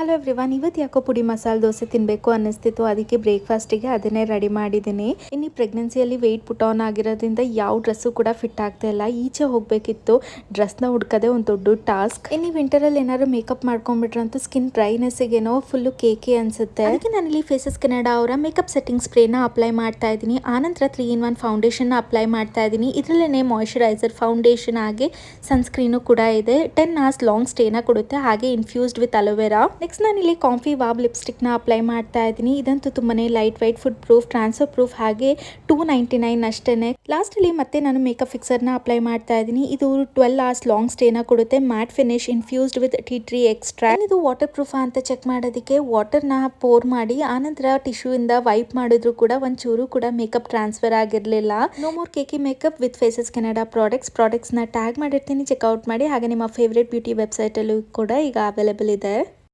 Hello everyone, ಇವತ್ತು ಯಾಕೋ ಪುಡಿ ಮಸಾಲೆ ದೋಸೆ ತಿನ್ನಬೇಕು ಅನ್ನಿಸ್ತಿತ್ತು. ಅದಕ್ಕೆ ಬ್ರೇಕ್ಫಾಸ್ಟಿಗೆ ಅದನ್ನೇ ರೆಡಿ ಮಾಡಿದ್ದೀನಿ. ಇನ್ನು ಪ್ರೆಗ್ನೆನ್ಸಿಯಲ್ಲಿ ವೆಯ್ಟ್ ಪುಟ್ ಆನ್ ಆಗಿರೋದ್ರಿಂದ ಯಾವ ಡ್ರೆಸ್ಸು ಕೂಡ ಫಿಟ್ ಆಗ್ತಾ ಇಲ್ಲ. ಈಚೆ ಹೋಗಬೇಕಿತ್ತು, ಡ್ರೆಸ್ನ ಹುಡ್ಕೋದೆ ಒಂದು ದೊಡ್ಡ ಟಾಸ್ಕ್. ಇನ್ನು ವಿಂಟರಲ್ಲಿ ಏನಾದ್ರು ಮೇಕಪ್ ಮಾಡ್ಕೊಂಡ್ಬಿಟ್ರಂತೂ ಸ್ಕಿನ್ ಡ್ರೈನೆಸ್ಸಿಗೇನೋ ಫುಲ್ಲು ಕೇಕೆ ಅನ್ಸುತ್ತೆ. ಅದಕ್ಕೆ ನಾನಿಲ್ಲಿ ಫೇಸಸ್ ಕೆನಡಾ ಅವರ ಮೇಕಪ್ ಸೆಟ್ಟಿಂಗ್ ಸ್ಪ್ರೇನ ಅಪ್ಲೈ ಮಾಡ್ತಾ ಇದ್ದೀನಿ. ಆನಂತರ 3-in-1 ಫೌಂಡೇಶನ್ ಅಪ್ಲೈ ಮಾಡ್ತಾ ಇದ್ದೀನಿ. ಇದರಲ್ಲೇ ಮಾಯಿಶ್ಚರೈಸರ್, ಫೌಂಡೇಶನ್ ಹಾಗೆ ಸನ್ಸ್ಕ್ರೀನು ಕೂಡ ಇದೆ. 10 hours ಲಾಂಗ್ ಸ್ಟೇನ ಕೊಡುತ್ತೆ, ಹಾಗೆ ಇನ್ಫ್ಯೂಸ್ಡ್ ವಿತ್ ಅಲೋವೆರಾ. ನೆಕ್ಸ್ಟ್ ನಾನಿಲ್ಲಿ ಕಾಂಫಿ ವಾಬ್ ಲಿಪ್ಸ್ಟಿಕ್ನ ಅಪ್ಲೈ ಮಾಡ್ತಾ ಇದ್ದೀನಿ. ಇದಂತೂ ತುಂಬಾನೇ light white, food proof, transfer proof, ಹಾಗೆ $2.99 ಅಷ್ಟೇನೆ. ಲಾಸ್ಟಲ್ಲಿ ಮತ್ತೆ ನಾನು ಮೇಕಪ್ ಫಿಕ್ಸರ್ನ ಅಪ್ಲೈ ಮಾಡ್ತಾ ಇದ್ದೀನಿ. ಇದು 12 hours ಲಾಂಗ್ ಸ್ಟೇನ ಕೊಡುತ್ತೆ, mat finish, infused with tea tree extract. ಇದು ವಾಟರ್ ಪ್ರೂಫ್ ಅಂತ ಚೆಕ್ ಮಾಡೋದಕ್ಕೆ ವಾಟರ್ನ ಪೋರ್ ಮಾಡಿ ಆನಂತರ ಟಿಶ್ಯೂ ಇಂದ ವೈಪ್ ಮಾಡಿದ್ರು ಕೂಡ ಒಂಚೂರು ಕೂಡ ಮೇಕಪ್ ಟ್ರಾನ್ಸ್ಫರ್ ಆಗಿರಲಿಲ್ಲ. No more cakey makeup with faces Canada ಪ್ರಾಡಕ್ಟ್ಸ್ನ ಟ್ಯಾಗ್ ಮಾಡಿರ್ತೀನಿ, ಚೆಕ್ಔಟ್ ಮಾಡಿ. ಹಾಗೆ ನಿಮ್ಮ ಫೇವ್ರೇಟ್ ಬ್ಯೂಟಿ ವೆಬ್ಸೈಟಲ್ಲೂ ಕೂಡ ಈಗ ಅವೈಲೇಬಲ್ ಇದೆ.